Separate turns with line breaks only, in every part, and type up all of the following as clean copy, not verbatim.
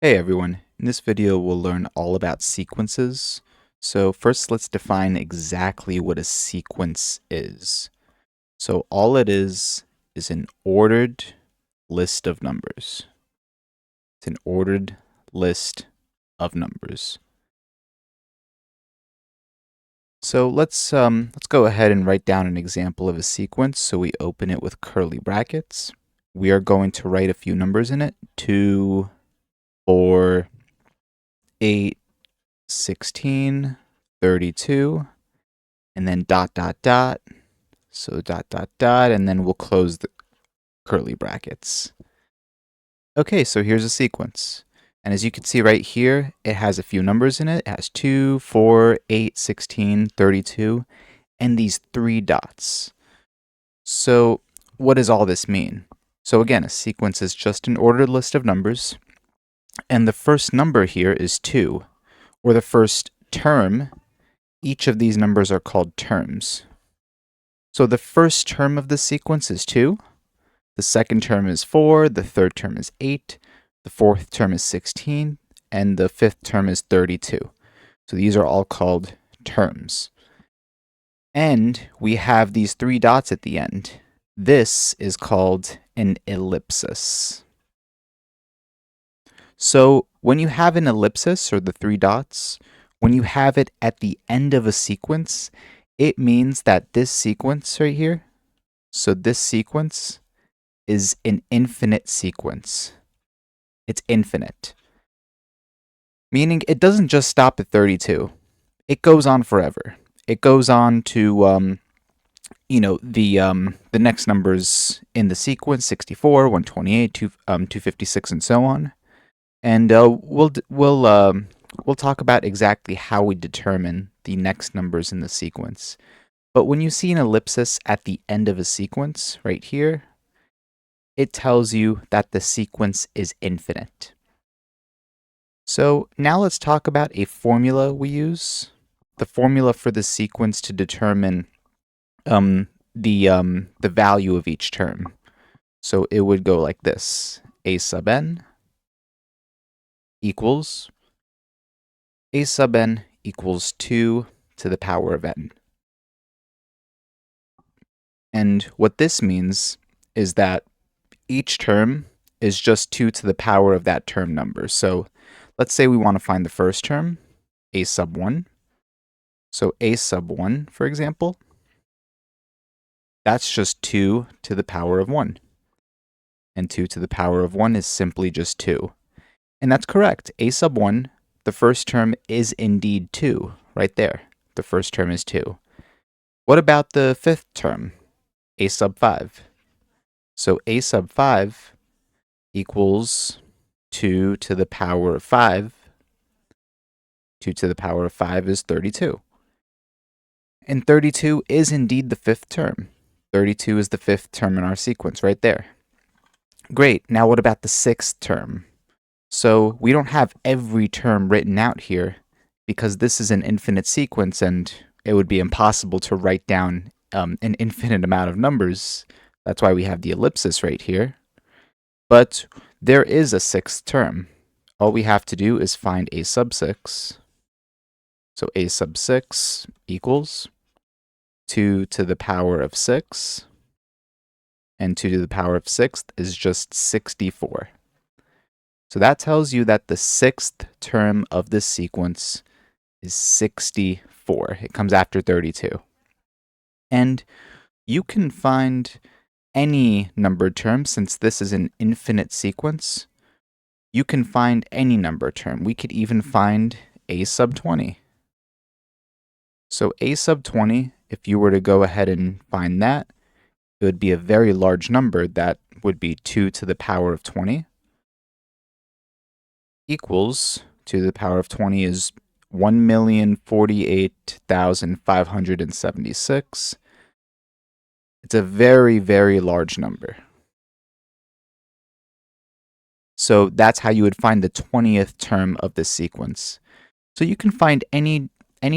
Hey everyone, in this video we'll learn all about sequences. So first let's define exactly what a sequence is. So all it is an ordered list of numbers. It's an ordered list of numbers. So let's go ahead and write down an example of a sequence. So we open it with curly brackets. We are going to write a few numbers in it: 2, 4, 8, 16, 32, and then dot, dot, dot. So dot, dot, dot, and then we'll close the curly brackets. Okay, so here's a sequence. And as you can see right here, it has a few numbers in it. It has 2, 4, 8, 16, 32, and these 3 dots. So what does all this mean? So again, a sequence is just an ordered list of numbers. And the first number here is 2, or the first term. Each of these numbers are called terms. So the first term of the sequence is 2, the second term is 4, the third term is 8, the fourth term is 16, and the fifth term is 32. So these are all called terms. And we have these 3 dots at the end. This is called an ellipsis. So when you have an ellipsis, or the 3 dots, when you have it at the end of a sequence, it means that this sequence right here, so this sequence is an infinite sequence. It's infinite. Meaning it doesn't just stop at 32. It goes on forever. It goes on to the next numbers in the sequence: 64, 128, 256, and so on. And we'll talk about exactly how we determine the next numbers in the sequence. But when you see an ellipsis at the end of a sequence right here, it tells you that the sequence is infinite. So now let's talk about a formula we use. The formula for the sequence to determine the value of each term. So it would go like this: a sub n equals a sub n equals 2 to the power of n. And what this means is that each term is just 2 to the power of that term number. So let's say we want to find the first term, a sub 1. So a sub 1, for example, that's just 2 to the power of 1. And 2 to the power of 1 is simply just 2. And that's correct. A sub 1, the first term is indeed 2, right there. The first term is 2. What about the fifth term, a sub 5? So a sub 5 equals 2 to the power of 5. 2 to the power of 5 is 32. And 32 is indeed the fifth term. 32 is the fifth term in our sequence right there. Great. Now what about the sixth term? So we don't have every term written out here because this is an infinite sequence and it would be impossible to write down an infinite amount of numbers. That's why we have the ellipsis right here. But there is a sixth term. All we have to do is find a sub 6. So a sub 6 equals 2 to the power of 6. And 2 to the power of 6 is just 64. So that tells you that the sixth term of this sequence is 64. It comes after 32. And you can find any numbered term, since this is an infinite sequence. You can find any number term. We could even find a sub 20. So a sub 20, if you were to go ahead and find that, it would be a very large number. That would be 2 to the power of 20 equals 2 to the power of 20 is 1,048,576. It's a very, very large number. So that's how you would find the 20th term of this sequence. So you can find any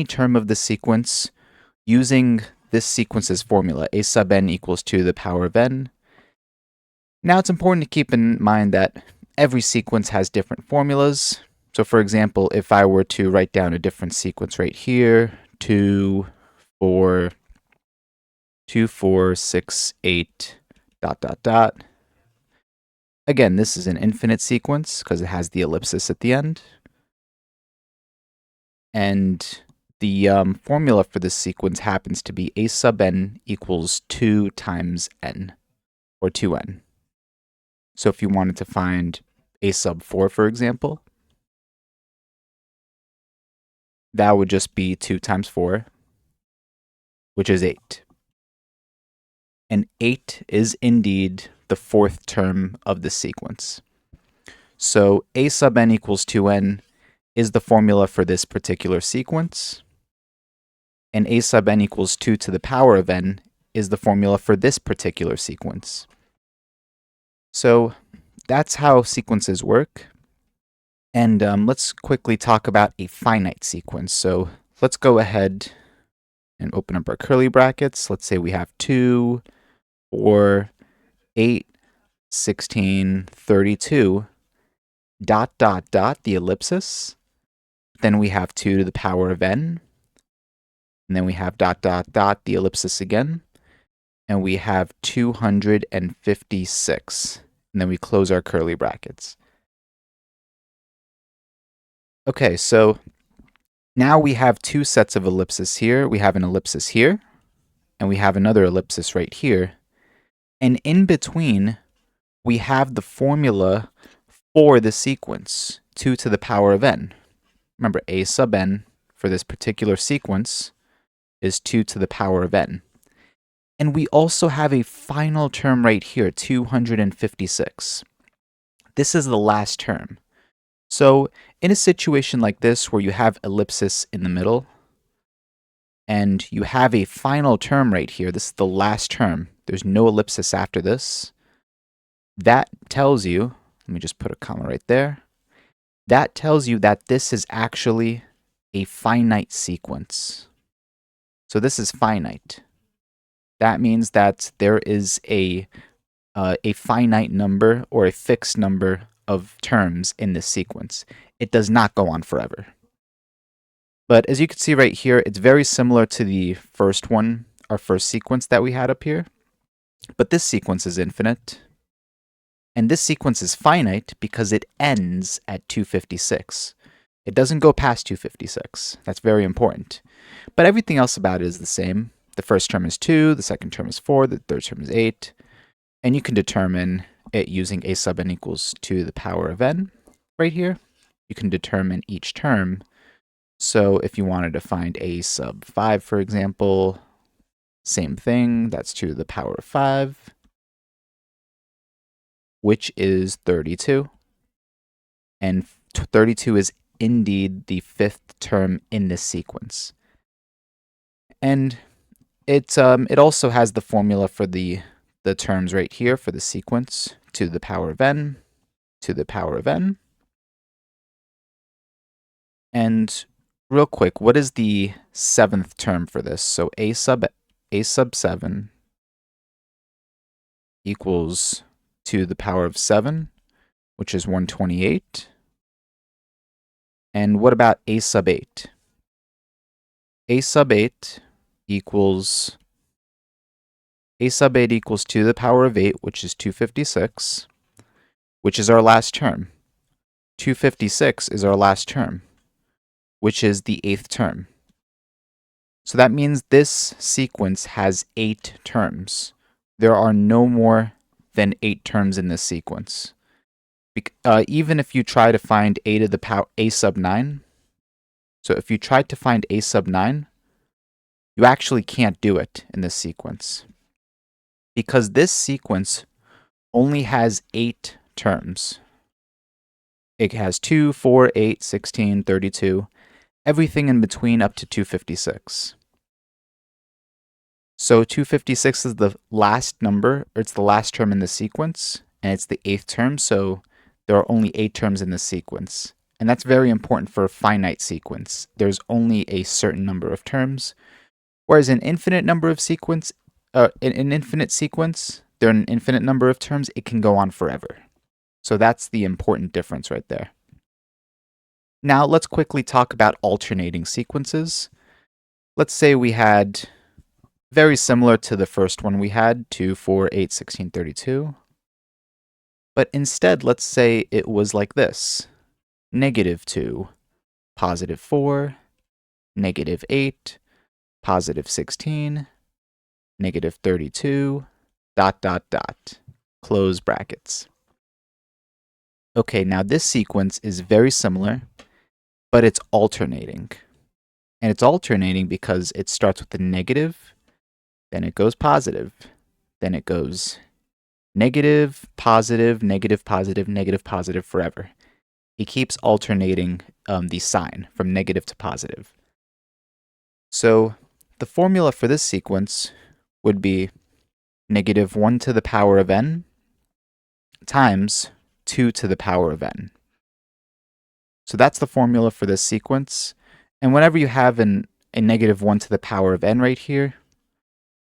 term of the sequence using this sequence's formula, a sub n equals 2 to the power of n. Now it's important to keep in mind that every sequence has different formulas. So for example, if I were to write down a different sequence right here, 2, 4, 2, 4, 6, 8, dot, dot, dot. Again, this is an infinite sequence because it has the ellipsis at the end. And the formula for this sequence happens to be a sub n equals 2 times n, or 2n. So if you wanted to find a sub 4, for example, that would just be 2 times 4, which is 8. And 8 is indeed the fourth term of the sequence. So a sub n equals 2n is the formula for this particular sequence. And a sub n equals 2 to the power of n is the formula for this particular sequence. So that's how sequences work. And let's quickly talk about a finite sequence. So let's go ahead and open up our curly brackets. Let's say we have 2, 4, 8, 16, 32, dot, dot, dot, the ellipsis. Then we have 2 to the power of n. And then we have dot, dot, dot, the ellipsis again. And we have 256. And then we close our curly brackets. Okay, so now we have two sets of ellipses here. We have an ellipsis here, and we have another ellipsis right here. And in between, we have the formula for the sequence, 2 to the power of n. Remember, a sub n for this particular sequence is 2 to the power of n. And we also have a final term right here, 256. This is the last term. So in a situation like this where you have ellipsis in the middle, and you have a final term right here, this is the last term, there's no ellipsis after this, that tells you, let me just put a comma right there, that tells you that this is actually a finite sequence. So this is finite. That means that there is a finite number or a fixed number of terms in this sequence. It does not go on forever. But as you can see right here, it's very similar to the first one, our first sequence that we had up here. But this sequence is infinite. And this sequence is finite because it ends at 256. It doesn't go past 256. That's very important. But everything else about it is the same. The first term is 2, the second term is 4, the third term is 8. And you can determine it using a sub n equals 2 to the power of n right here. You can determine each term. So if you wanted to find a sub 5, for example, same thing, that's 2 to the power of 5, which is 32. And 32 is indeed the fifth term in this sequence. And it also has the formula for the terms right here for the sequence, 2 to the power of n, to the power of n. And real quick, what is the seventh term for this? So a sub 7 equals 2 to the power of 7, which is 128. And what about a sub 8? A sub 8 equals 2 to the power of 8, which is 256, which is our last term. 256 is our last term, which is the 8th term. So that means this sequence has 8 terms. There are no more than 8 terms in this sequence. Even if you try to find a to the power a sub 9, so if you tried to find a sub 9, you actually can't do it in this sequence. Because this sequence only has 8 terms. It has 2, 4, 8, 16, 32, everything in between up to 256. So 256 is the last number, or it's the last term in the sequence, and it's the 8th term, so there are only 8 terms in the sequence. And that's very important for a finite sequence. There's only a certain number of terms, whereas an infinite number of sequence, an infinite sequence, there are an infinite number of terms, it can go on forever. So that's the important difference right there. Now let's quickly talk about alternating sequences. Let's say we had, very similar to the first one we had, 2, 4, 8, 16, 32. But instead, let's say it was like this. -2, +4, -8, +16, -32, ... Close brackets. Okay, now this sequence is very similar, but it's alternating. And it's alternating because it starts with a negative, then it goes positive, then it goes negative, positive, negative, positive, negative, positive forever. It keeps alternating the sign from negative to positive. So the formula for this sequence would be -1 to the power of n times 2 to the power of n. So that's the formula for this sequence. And whenever you have a -1 to the power of n right here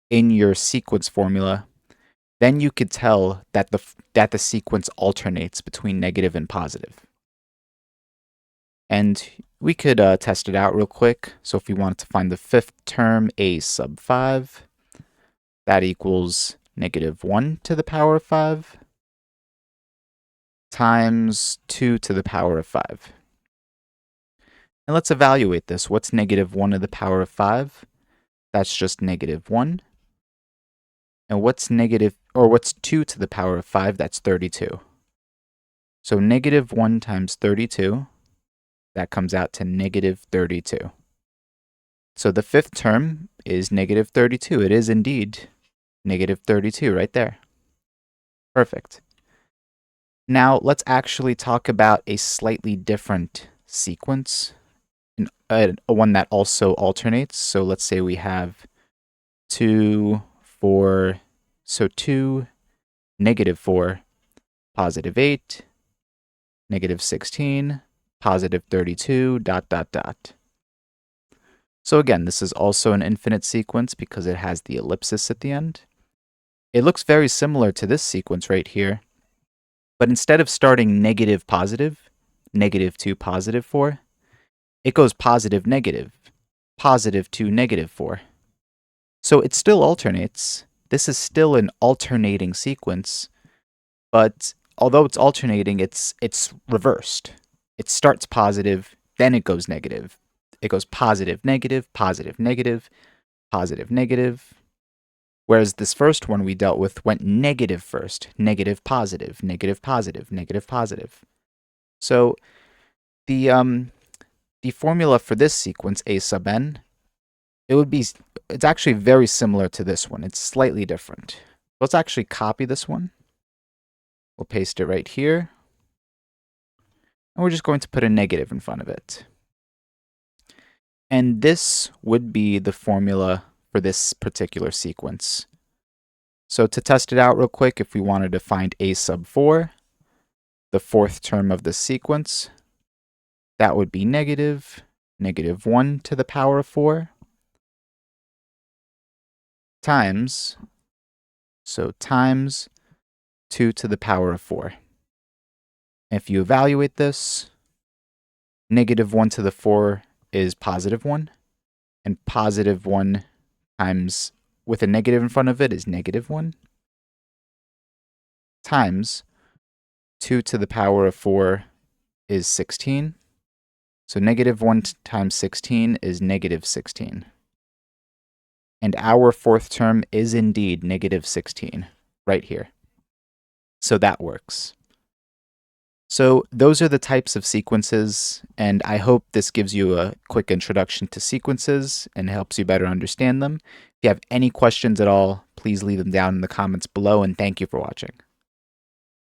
in your sequence formula, then you could tell that the sequence alternates between negative and positive. And we could test it out real quick. So if we wanted to find the fifth term, a sub 5, that equals -1 to the power of 5 times 2 to the power of 5. And let's evaluate this. What's -1 to the power of 5? That's just -1. And what's 2 to the power of 5? That's 32. So -1 times 32, that comes out to -32. So the fifth term is -32. It is indeed -32 right there. Perfect. Now let's actually talk about a slightly different sequence, one that also alternates. So let's say we have 2, 4, so 2, -4, +8, -16, +32, ... So again, this is also an infinite sequence because it has the ellipsis at the end. It looks very similar to this sequence right here, but instead of starting negative, positive, -2, +4, it goes positive, negative, +2, -4. So it still alternates. This is still an alternating sequence, but although it's alternating, it's reversed. It starts positive, then it goes negative. It goes positive, negative, positive, negative, positive, negative. Whereas this first one we dealt with went negative first, negative, positive, negative, positive, negative, positive. So the formula for this sequence, a sub n, it's actually very similar to this one. It's slightly different. Let's actually copy this one. We'll paste it right here. And we're just going to put a negative in front of it. And this would be the formula for this particular sequence. So to test it out real quick, if we wanted to find a sub 4, the fourth term of the sequence, that would be -1 to the power of 4 times 2 to the power of 4. If you evaluate this, -1 to the 4 is +1, and +1 times, with a negative in front of it, is -1, times 2 to the power of 4 is 16. So -1 times 16 is -16. And our fourth term is indeed -16, right here. So that works. So those are the types of sequences, and I hope this gives you a quick introduction to sequences and helps you better understand them. If you have any questions at all, please leave them down in the comments below, and thank you for watching.